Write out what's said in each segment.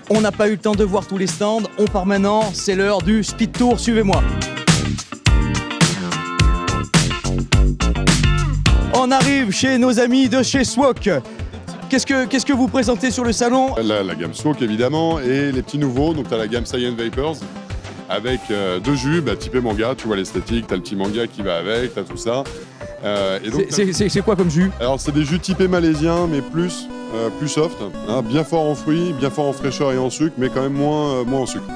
On n'a pas eu le temps de voir tous les stands, on part maintenant, c'est l'heure du speed tour, suivez-moi. On arrive chez nos amis de chez Swok. Qu'est-ce que vous présentez sur le salon? La gamme Swok évidemment et les petits nouveaux, donc tu as la gamme Saiyan Vapors avec deux jus typé manga, tu vois l'esthétique, tu as le petit manga qui va avec, tu as tout ça. Et donc, c'est quoi comme jus? Alors c'est des jus typés malaisiens mais plus soft, hein, bien fort en fruits, bien fort en fraîcheur et en sucre, mais quand même moins en sucre.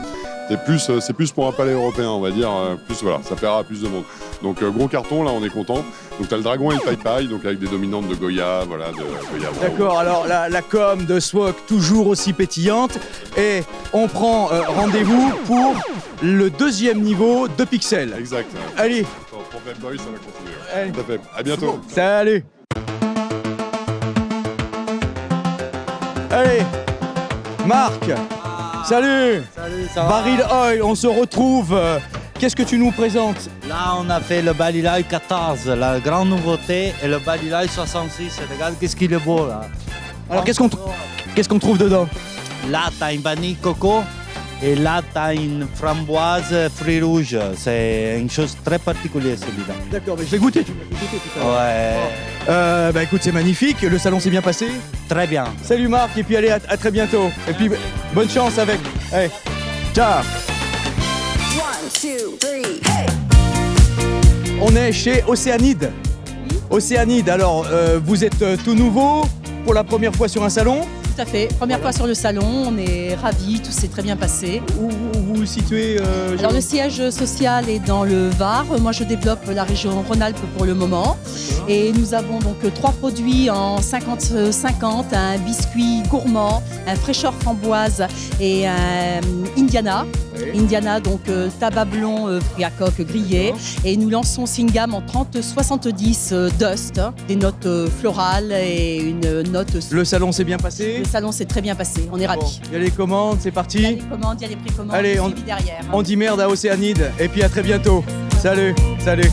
C'est plus pour un palais européen, on va dire, plus voilà, ça plaira à plus de monde. Donc gros carton, là on est content. Donc tu as le dragon et le pai-pai, donc avec des dominantes de Goya, voilà, de Goya. D'accord, alors la com de Swok toujours aussi pétillante. Et on prend rendez-vous pour le deuxième niveau de Pixel. Exact. Allez. Pour Vape Boy, ça va continuer. Allez. Tout à fait. À bientôt. Salut. Allez, Marc. Salut. Salut, ça va? Baril Oil, on se retrouve. Qu'est-ce que tu nous présentes? Là, on a fait le Balilaï 14, la grande nouveauté, et le Balilaï 66. Regarde qu'est-ce qu'il est beau là. Alors qu'est-ce qu'on trouve dedans? Là, t'as une vanille coco, et là, t'as une framboise fruits rouges. C'est une chose très particulière celui-là. D'accord, mais je vais goûter. Tu vas goûter tout à l'heure. Ouais, Écoute, c'est magnifique. Le salon s'est bien passé. très bien. Salut Marc, et puis allez, à très bientôt. Et puis bonne chance avec. Allez, ciao. 1, 2, 3, hey! On est chez Océanide. Océanide, alors vous êtes tout nouveau pour la première fois sur un salon. Tout à fait. Première fois sur le salon, on est ravis, tout s'est très bien passé. Où vous vous situez Alors le siège social est dans le Var. Moi je développe la région Rhône-Alpes pour le moment. Et nous avons donc 3 produits en 50-50, un biscuit gourmand, un fraîcheur framboise et un Indiana. Indiana, donc tabac blond, fruits à coque grillés. Et nous lançons aussi une gamme en 30-70 Dust, des notes florales et une note. Le salon s'est bien passé. Le salon s'est très bien passé, on est Bon, ravis. il y a les commandes, c'est Il y a parti. les commandes, il y a les précommandes, Allez, le on- suivi derrière. On dit merde à Océanide et puis à très bientôt. Salut, salut.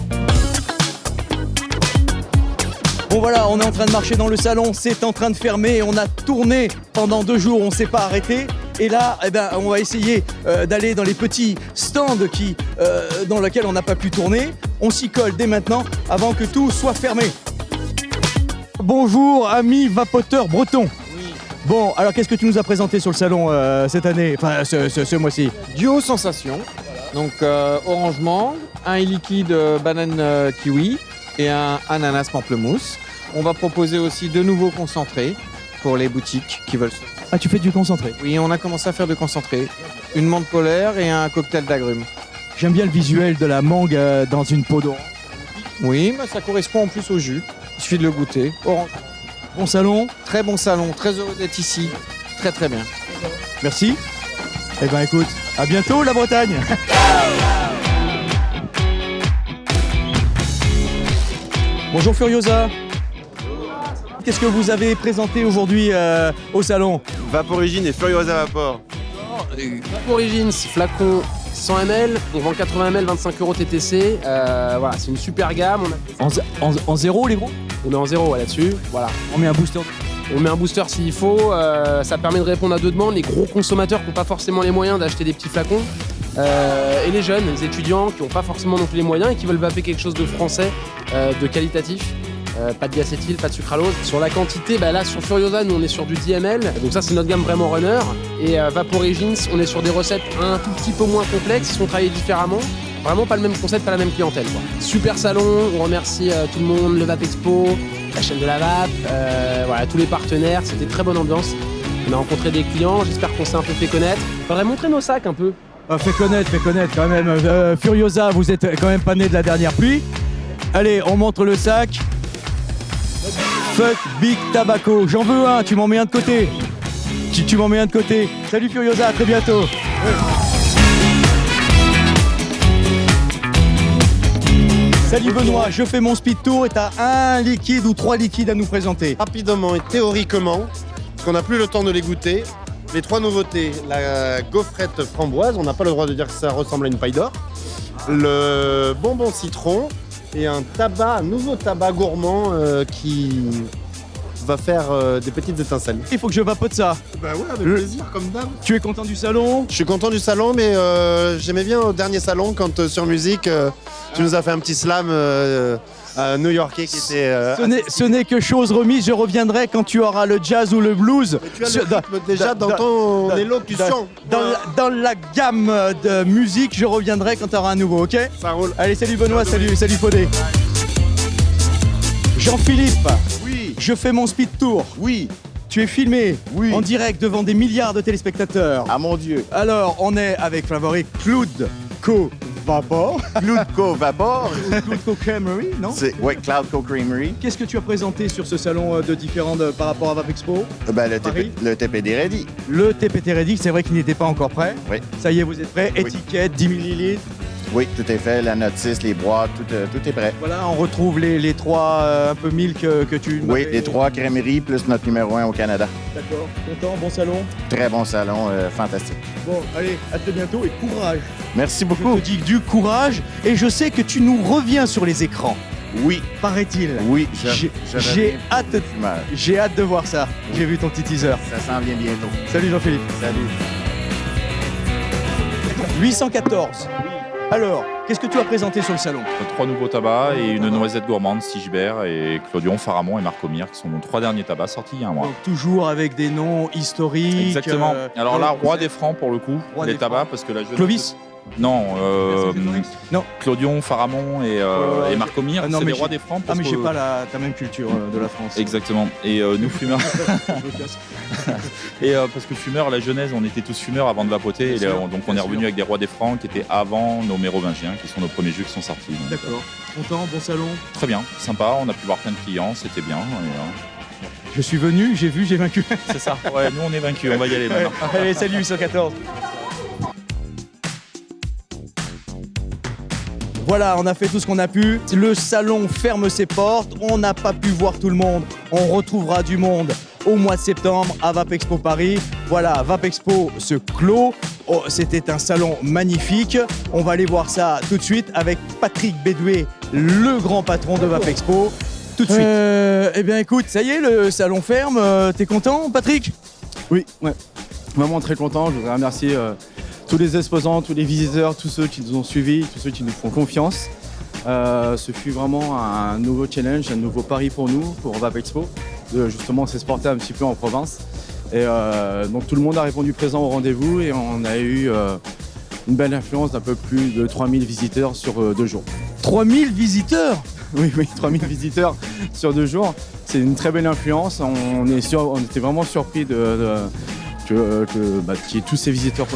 Bon voilà, on est en train de marcher dans le salon, c'est en train de fermer, on a tourné pendant 2 jours, on ne s'est pas arrêté. Et là, on va essayer d'aller dans les petits stands dans lesquels on n'a pas pu tourner. On s'y colle dès maintenant avant que tout soit fermé. Bonjour amis vapoteurs bretons. Bon, alors qu'est-ce que tu nous as présenté sur le salon cette année, enfin ce mois-ci? Duo Sensation, donc orange mangue, un liquide banane kiwi et un ananas pamplemousse. On va proposer aussi de nouveaux concentrés pour les boutiques qui veulent se... Ah, tu fais du concentré. Oui, on a commencé à faire de concentrés. Une menthe polaire et un cocktail d'agrumes. J'aime bien le visuel de la mangue dans une peau d'orange. Oui, mais ça correspond en plus au jus. Il suffit de le goûter. Orange. Bon salon, Très bon salon, très heureux d'être ici. Très très bien. merci. Eh ben écoute, à bientôt la Bretagne. Bonjour Furiosa. Qu'est-ce que vous avez présenté aujourd'hui au salon? Vaporigine et Furiosa Vapor. Vaporigine, flacon 100 ml, on vend 80 ml, 25 € TTC. Voilà, c'est une super gamme. En zéro les gros? On est en zéro là-dessus. Voilà. On met un booster. On met un booster s'il faut. Ça permet de répondre à 2 demandes. Les gros consommateurs qui n'ont pas forcément les moyens d'acheter des petits flacons. Et les jeunes, les étudiants qui n'ont pas forcément non plus les moyens et qui veulent vaper quelque chose de français, de qualitatif. Pas de diacétyl, pas de sucralose. Sur la quantité, là sur Furiosa, nous on est sur du 10 ml, donc ça c'est notre gamme vraiment runner. Et Vaporigines, on est sur des recettes un tout petit peu moins complexes, qui sont travaillées différemment. Vraiment pas le même concept, pas la même clientèle, quoi. Super salon, on remercie tout le monde, le Vape Expo, la chaîne de la Vape, voilà, tous les partenaires, c'était très bonne ambiance. On a rencontré des clients, j'espère qu'on s'est un peu fait connaître. Faudrait montrer nos sacs un peu. Fais connaître quand même. Furiosa, vous êtes quand même pas né de la dernière pluie. Allez, on montre le sac. Fuck Big Tobacco. J'en veux un, tu m'en mets un de côté. Tu m'en mets un de côté. Salut Furiosa, à très bientôt. Salut Benoît, je fais mon speed tour et t'as un liquide ou 3 liquides à nous présenter. Rapidement et théoriquement, parce qu'on n'a plus le temps de les goûter, les 3 nouveautés, la gaufrette framboise, on n'a pas le droit de dire que ça ressemble à une paille d'or, le bonbon citron et un nouveau tabac gourmand qui va faire des petites étincelles. Il faut que je vapote ça. Bah ouais, avec Le- plaisir, comme d'hab. Tu es content du salon? Je suis content du salon, mais j'aimais bien au dernier salon quand sur musique, tu nous as fait un petit slam new-yorkais qui était. Ce n'est que chose remise, je reviendrai quand tu auras le jazz ou le blues. Tu as Sur- le rythme déjà dans dans- ton dans- élocution. Dans la gamme de musique, je reviendrai quand tu auras un nouveau, ok? Ça roule. Allez, salut Benoît, salut Fodé. Jean-Philippe, Oui, je fais mon speed tour. oui, Tu es filmé oui. en direct devant des milliards de téléspectateurs. Ah mon Dieu. Alors, on est avec Favori Claude Co-Vapor. Cloudco Vapor. Claude Co-Creamery, non? Ouais, Cloudco Creamery. Qu'est-ce que tu as présenté sur ce salon de différent par rapport à Vap Expo? Ben, Paris. le TPD Ready. Le TPT Ready, c'est vrai qu'il n'était pas encore prêt. Oui. Ça y est, vous êtes prêts. Oui. Étiquette, 10 millilitres. Oui, tout est fait. La notice, les boîtes, tout est prêt. Voilà, on retrouve les trois un peu milk que tu Oui, m'avais- les 3 crèmeries plus notre numéro 1 au Canada. D'accord, content, bon salon. Très bon salon, fantastique. Bon, allez, à très bientôt et courage. Merci Je beaucoup. te dis du courage et je sais que tu nous reviens sur les écrans, Oui, paraît-il. oui, J'ai hâte, fumeur. j'ai hâte de voir ça. J'ai vu ton petit teaser. Ça s'en vient bientôt. Salut Jean-Philippe. Salut. 814. Alors, qu'est-ce que tu as présenté sur le salon? 3 nouveaux tabacs et une noisette gourmande, Sigibert et Clodion, Pharamond et Marcomir, qui sont nos 3 derniers tabacs sortis il y a un mois. Donc, toujours avec des noms historiques. Exactement. Alors là, donc, roi vous des êtes- francs pour le coup, Roi les des tabacs, francs. parce que la jeunesse... Clovis? Non, Non. Clodion, Pharamond et Marcomir, Ah non, c'est mais les rois j'ai- des francs. Ah parce mais j'ai que- pas ta même culture de la France. Exactement. Et nous fumeurs... Je me casse. Et parce que fumeurs, la genèse, on était tous fumeurs avant de vapoter. Et Bien sûr, donc on bien est revenu sûr. avec des rois des francs qui étaient avant nos mérovingiens, qui sont nos premiers jeux qui sont sortis. Donc, D'accord. Content, bon salon. très bien, sympa, on a pu voir plein de clients, c'était bien. Je suis venu, j'ai vu, j'ai vaincu. C'est ça, ouais, nous on est vaincus, on va y aller maintenant. Allez, salut 114. Voilà, on a fait tout ce qu'on a pu. Le salon ferme ses portes. On n'a pas pu voir tout le monde. On retrouvera du monde au mois de septembre à Vap Expo Paris. Voilà, Vap Expo se clôt. Oh, c'était un salon magnifique. On va aller voir ça tout de suite avec Patrick Bédoué, le grand patron de Vap Expo. Tout de suite. Eh bien, écoute, ça y est, le salon ferme. T'es content, Patrick? Oui, ouais. Vraiment très content. Je voudrais remercier tous les exposants, tous les visiteurs, tous ceux qui nous ont suivis, tous ceux qui nous font confiance. Ce fut vraiment un nouveau challenge, un nouveau pari pour nous, pour Vap Expo, de justement s'exporter un petit peu en province. Et donc tout le monde a répondu présent au rendez-vous et on a eu une belle influence d'un peu plus de 3000 visiteurs sur 2 jours. 3000 visiteurs? Oui, 3000 visiteurs sur 2 jours. C'est une très belle influence. On était vraiment surpris qu'il y ait tous ces visiteurs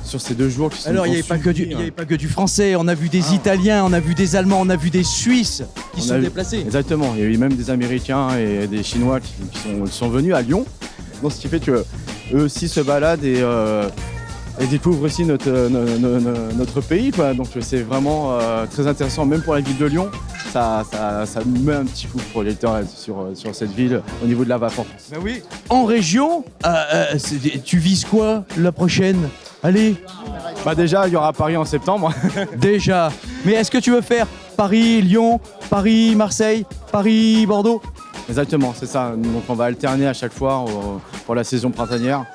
sur ces 2 jours qui sont Alors, il n'y avait, pas que du français, on a vu des Italiens, on a vu des Allemands, on a vu des Suisses qui On sont a vu- déplacés. Exactement, il y a eu même des Américains et des Chinois qui sont venus à Lyon. Donc, ce qui fait que eux aussi se baladent et découvrent aussi notre pays, quoi. Donc c'est vraiment très intéressant, même pour la ville de Lyon. Ça met un petit coup de projecteur sur cette ville au niveau de la vapeur. Ben oui. En région, tu vises quoi la prochaine? Allez. Bah déjà, il y aura Paris en septembre. Déjà. Mais est-ce que tu veux faire Paris, Lyon, Paris, Marseille, Paris, Bordeaux? Exactement, c'est ça. Donc on va alterner à chaque fois pour la saison printanière.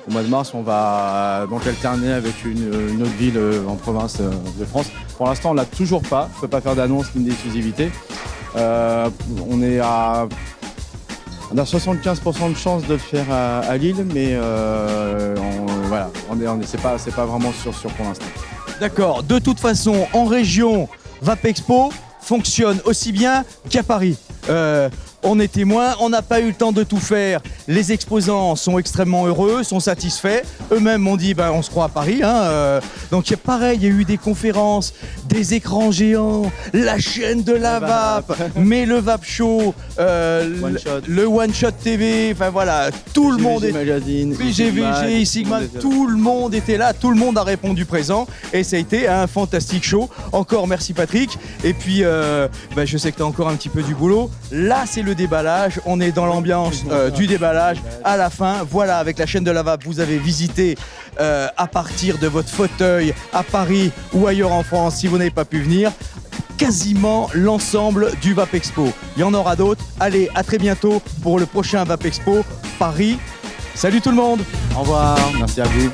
Au mois de mars, on va donc alterner avec une autre ville en province de France. Pour l'instant, on l'a toujours pas. Je ne peux pas faire d'annonce ni d'exclusivité. On a 75% de chance de le faire à Lille, mais voilà, c'est pas vraiment sûr pour l'instant. D'accord. De toute façon, en région, Vap Expo fonctionne aussi bien qu'à Paris. On est témoin, on n'a pas eu le temps de tout faire. Les exposants sont extrêmement heureux, sont satisfaits. Eux-mêmes m'ont dit, on se croit à Paris. Donc pareil, il y a eu des conférences, des écrans géants, la chaîne de la Vap, mais le Vap Show, le One Shot TV, enfin voilà, tout le monde est... Magazine, PGVG, Sigma, tout le monde était là, tout le monde a répondu présent et ça a été un fantastique show. Encore merci Patrick. Et puis je sais que tu as encore un petit peu du boulot. Là c'est le déballage, on est dans l'ambiance du déballage. À la fin, voilà, avec la chaîne de la Vap, vous avez visité à partir de votre fauteuil à Paris ou ailleurs en France si vous n'avez pas pu venir. quasiment l'ensemble du VAP Expo. Il y en aura d'autres. Allez, à très bientôt pour le prochain VAP Expo Paris. Salut tout le monde. Au revoir, merci à vous.